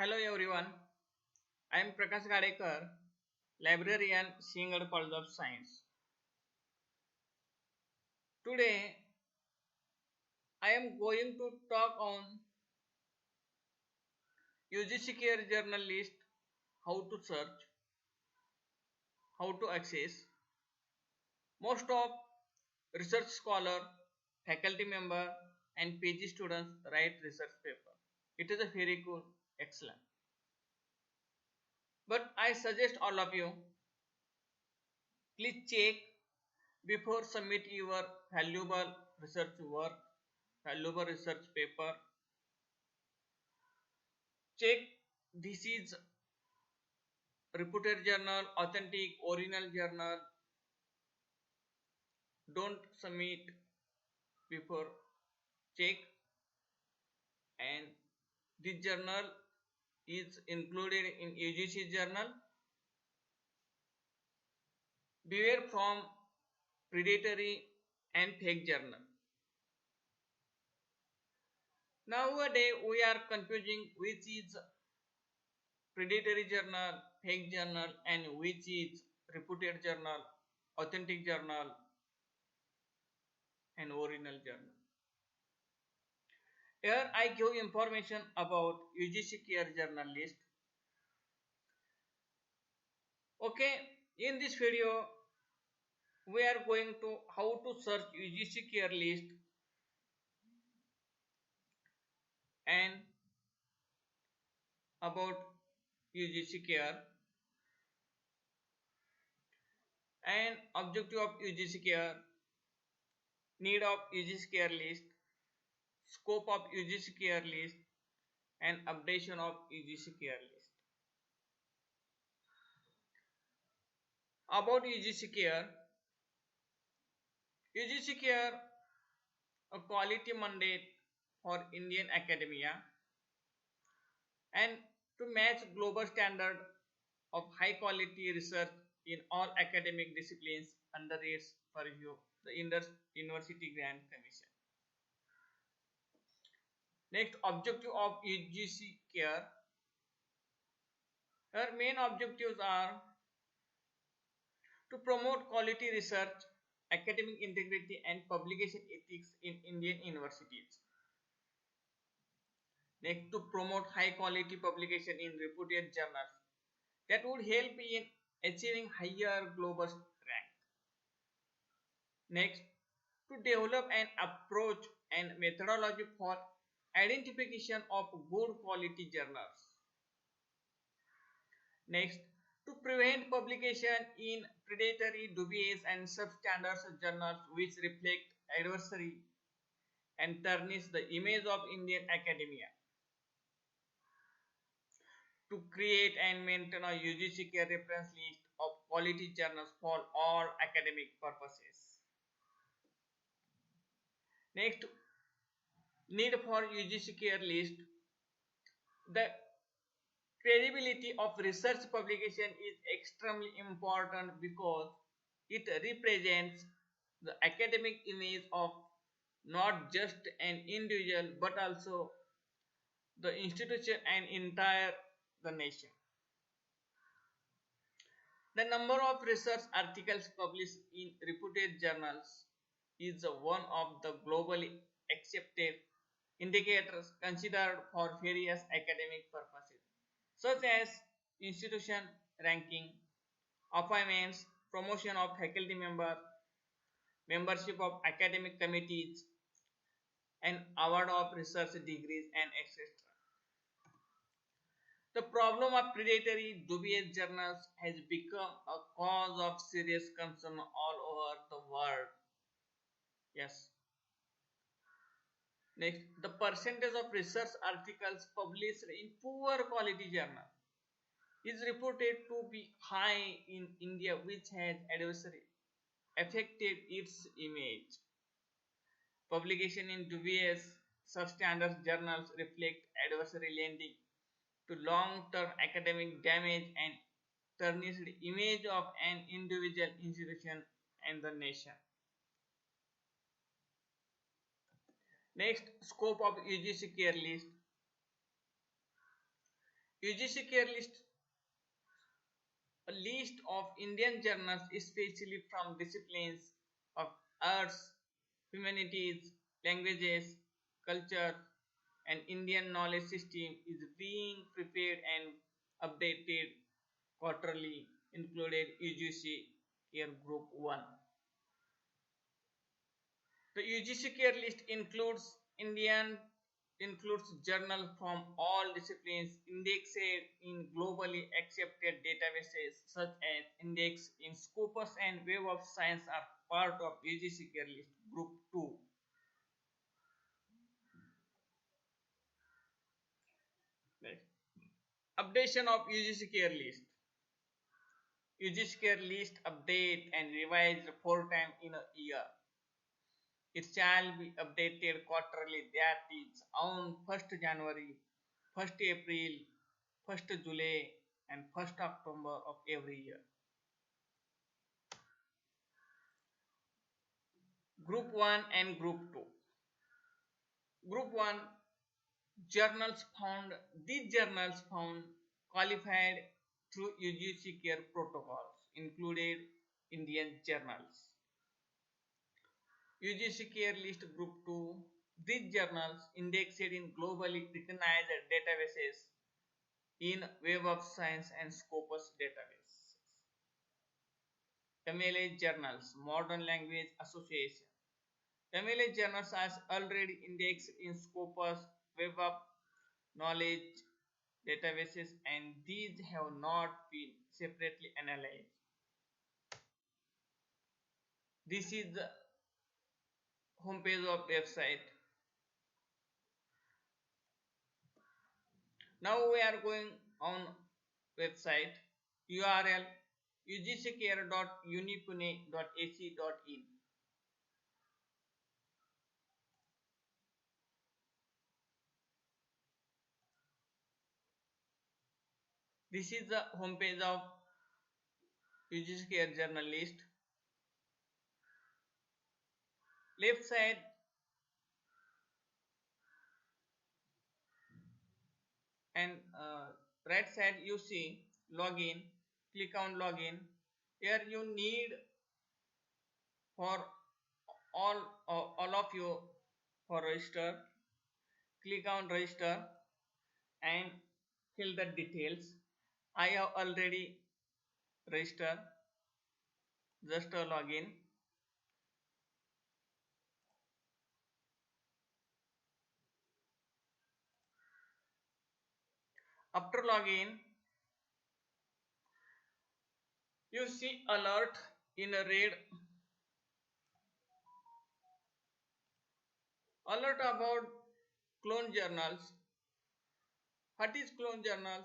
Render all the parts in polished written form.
Hello everyone, I am Prakash Gadekar, librarian, Singhad College of Science. Today I am going to talk on UGC Care Journal list, how to search, how to access. Most of research scholar, faculty member and PG students write research paper. It is a very cool, excellent. But I suggest all of you, please check before submit your valuable research work, valuable research paper. Check this is reputed journal, authentic, original journal. Don't submit before check. And this journal is included in UGC journal. Beware from predatory and fake journal. Nowadays we are confusing which is predatory journal, fake journal, and which is reputed journal, authentic journal, and original journal. Here I give information about UGC Care Journal list. Okay, in this video we are going to how to search UGC Care list and about UGC Care and objective of UGC Care, need of UGC Care list, scope of UGC Care list, and updation of UGC Care list. About UGC Care, UGC Care a quality mandate for Indian academia and to match global standard of high quality research in all academic disciplines under its purview, the Indus University Grant Commission. Next, objective of UGC Care. Her main objectives are to promote quality research, academic integrity, and publication ethics in Indian universities. Next, to promote high quality publication in reputed journals that would help in achieving higher global rank. Next, to develop an approach and methodology for identification of good quality journals. Next, to prevent publication in predatory, dubious and substandard journals which reflect adversary and tarnish the image of Indian academia. To create and maintain a UGC Care reference list of quality journals for all academic purposes. Next, need for UGC Care list. The credibility of research publication is extremely important because it represents the academic image of not just an individual but also the institution and entire the nation. The number of research articles published in reputed journals is one of the globally accepted indicators considered for various academic purposes, such as institution ranking, appointments, promotion of faculty member, membership of academic committees, and award of research degrees, and etc. The problem of predatory, dubious journals has become a cause of serious concern all over the world. Yes. Next, the percentage of research articles published in poor quality journal is reported to be high in India, which has adversely affected its image. Publication in dubious substandard journals reflect adversely lending to long-term academic damage and tarnished image of an individual institution and the nation. Next, scope of UGC Care list. UGC care list a list of Indian journals, especially from disciplines of arts, humanities, languages, culture, and Indian knowledge system is being prepared and updated quarterly, included UGC Care Group 1. The UGC Care List includes journals from all disciplines indexed in globally accepted databases such as Index in Scopus and Web of Science are part of UGC Care List Group 2. Next. Updation of UGC Care List. UGC Care List update and revised 4 times in a year. It shall be updated quarterly, that is on 1st January, 1st April, 1st July and 1st October of every year. Group 1 and Group 2. Group 1 journals found, these journals found qualified through UGC care protocols included Indian journals. UGC care list Group 2, these journals indexed in globally recognized databases in Web of Science and Scopus database. MLA journals, Modern Language Association. MLA journals are already indexed in Scopus, Web of Knowledge databases, and these have not been separately analyzed. This is the homepage of website. Now we are going on website URL ugccare.unipune.ac.in. This is the homepage of UGC Care journal list. Left side and right side you see login. Click on login. Here you need for all of you for register. Click on register and fill the details. I have already registered. Just a login. After login, you see alert in a red. Alert about clone journals. What is clone journals?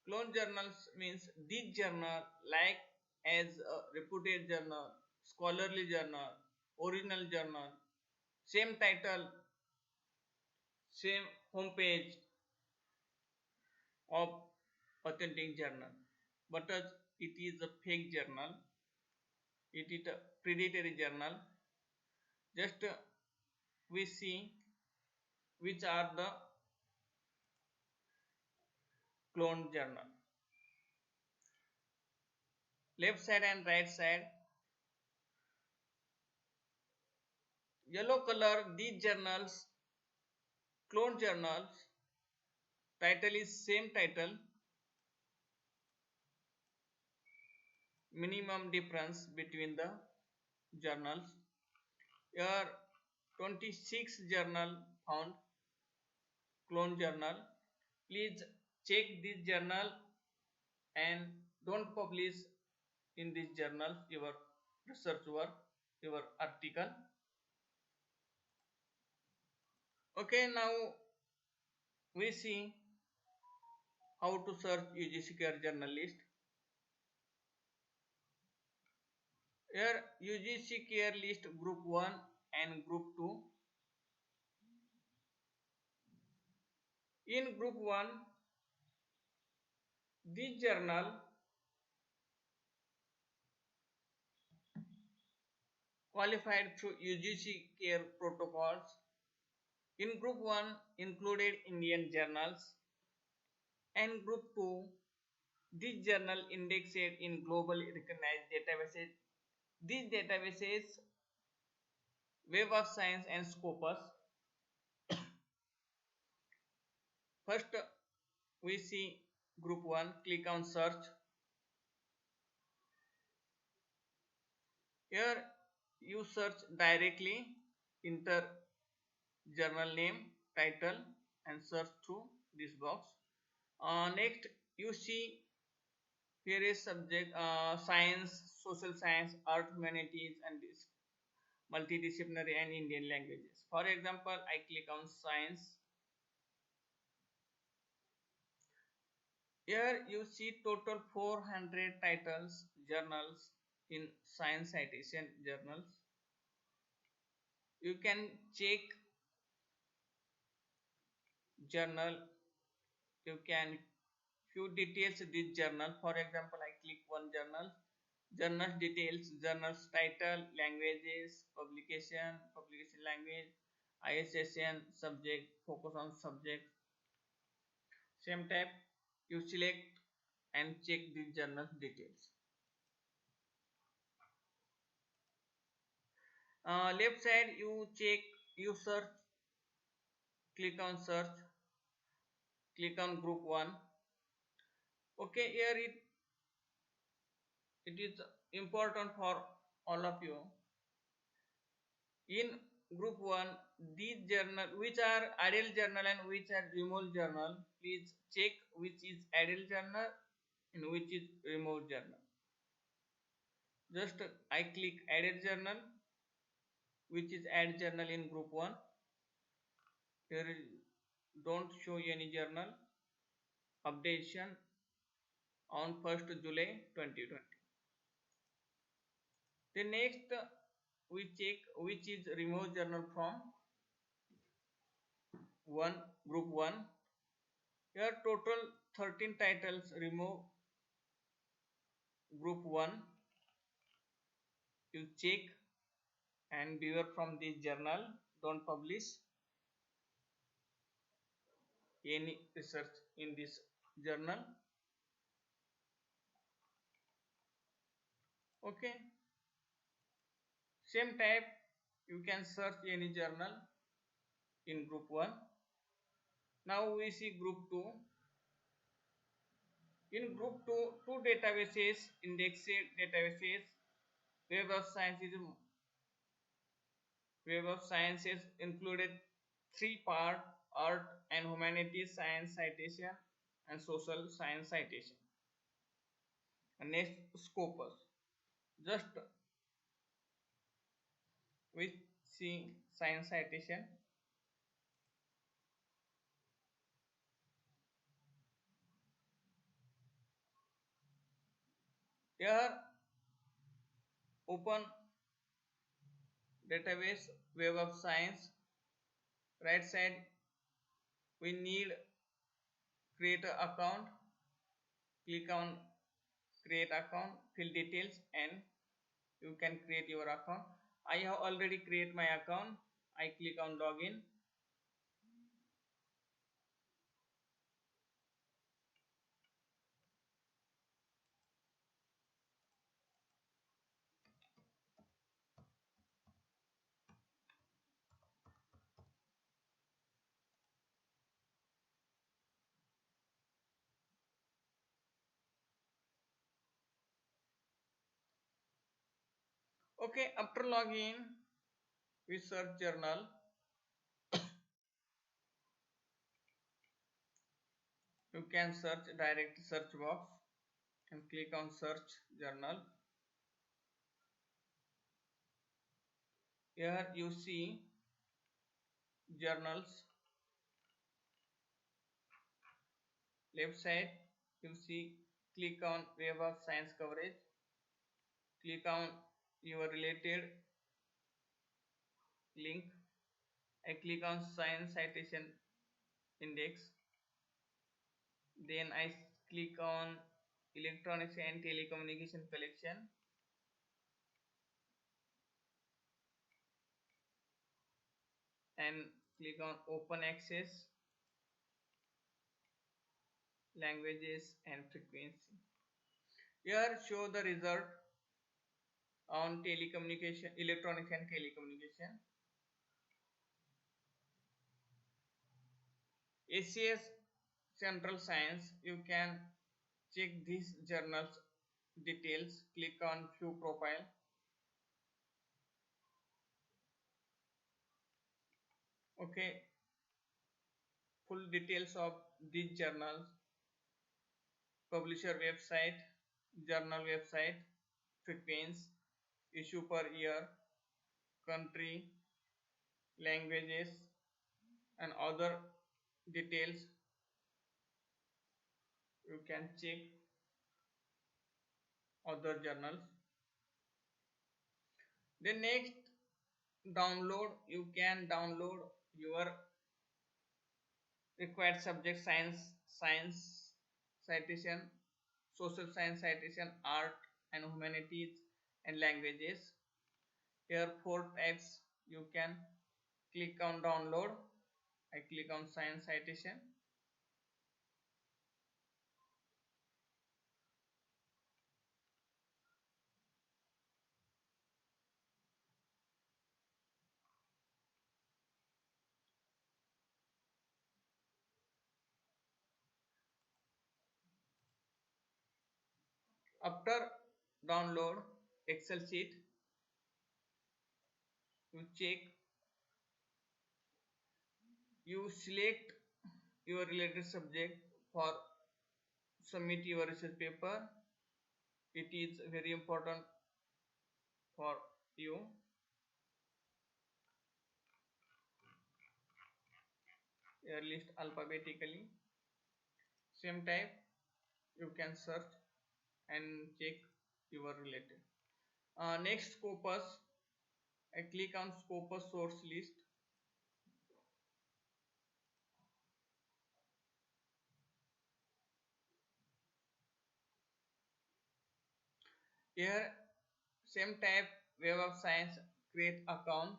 Clone journals means this journal like as a reputed journal, scholarly journal, original journal, same title, same homepage of authentic journal, but as it is a fake journal, it is a predatory journal. Just we see which are the clone journal. Left side and right side, yellow color, these journals, clone journals, title is same title, minimum difference between the journals. Here 26 journal found, clone journal. Please check this journal and don't publish in this journal your research work, your article. Okay, now we see how to search UGC care journal list. Here UGC care list group 1 and group 2. In group 1, this journal qualified through UGC care protocols. In group 1 included Indian journals And group 2, this journal indexed in globally recognized databases. These databases, Web of Science and Scopus. First, we see group 1, click on search. Here you search directly, enter journal name, title and search through this box. Next you see here is subject science, social science, art, humanities and this multidisciplinary and Indian languages. For example, I click on science. Here you see total 400 titles, journals in science citation journals. You can check journal, you can few details this journal. For example, I click one journal, journal details, journals title, languages, publication language, ISSN, subject, focus on subject. Same type, you select and check the journal details. Left side you check, you search, click on search, click on group 1. Okay, here it is important for all of you. In group 1, these journal which are ideal journal and which are remote journal, please check which is ideal journal and which is remote journal. Just I click added journal, which is add journal in group 1. Here don't show any journal updation on 1st July 2020. The next we check which is remote journal from 1 group 1. Here total 13 titles remove group 1. You check and beware from this journal, don't publish any research in this journal. Okay, same type you can search any journal in group 1. Now we see group 2. In group 2, two databases, indexed databases. Web of Sciences included three part: art and humanities science citation and social science citation. And next, Scopus. Just we see science citation. Here open database Web of Science. Right side we need create a account. Click on create account, fill details and you can create your account. I have already create my account. I click on login. Okay, after login we search journal. You can search direct search box and click on search journal. Here you see journals. Left side you see click on Web of Science coverage. Click on your related link. I click on science citation index. Then I click on electronics and telecommunication collection. And click on open access. languages and frequency. Here show the result on telecommunication, electronics and telecommunication. ACS Central Science, you can check these journals details, click on view profile. Okay, full details of these journals, publisher website, journal website, frequency, issue per year, country, languages, and other details you can check other journals. Then next, download, you can download your required subject: science citation, social science citation, art and humanities, and languages. Here four types you can click on download. I click on science citation. After download Excel sheet, you check, you select your related subject for submit your research paper. It is very important for you. Here list alphabetically. Same type you can search and check your related. Next, Scopus. I click on Scopus source list. Here same type, Web of Science, create account.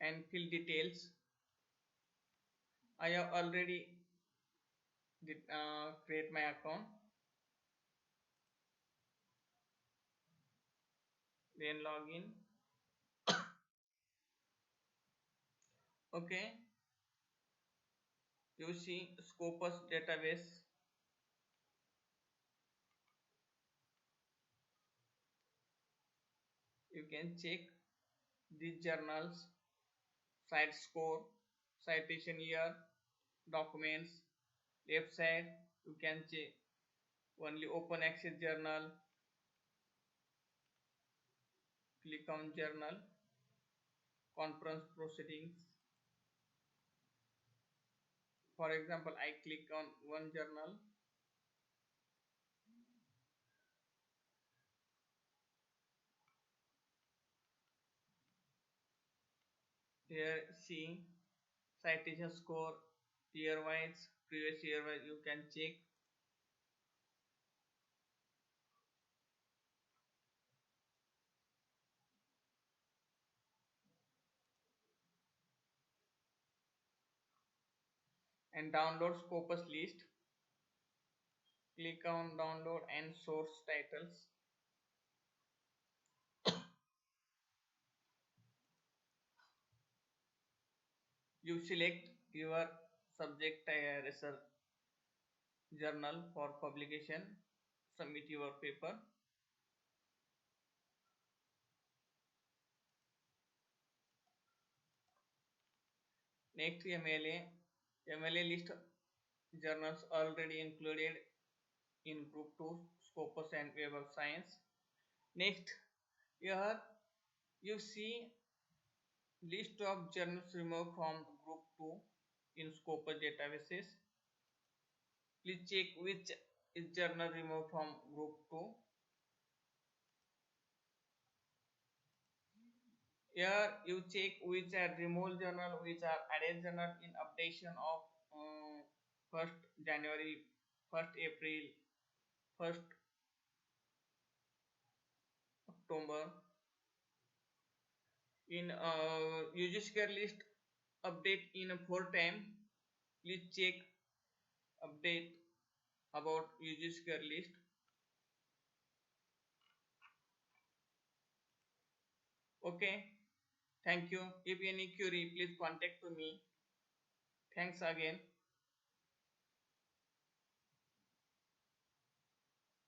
And fill details. I have already create my account. Then login. Okay, you see Scopus database. You can check these journals, site score, citation year, documents. Left side you can check only open access journal. Click on journal, conference proceedings. For example, I click on one journal. Here see citation score, year wise, previous year wise you can check. And download Scopus list. Click on download and source titles. You select your subject research journal for publication. Submit your paper. Next, MLA list journals already included in group 2 Scopus and Web of Science. Next, here you see list of journals removed from group 2 in Scopus databases. Please check which is journal removed from group 2. Here you check which are removed journal, which are added journal in updation of 1st January, 1st April, 1st October. In UGC list, update in a 4 time. Please check update about UGC care list. Okay, thank you. If any query, please contact to me. Thanks again.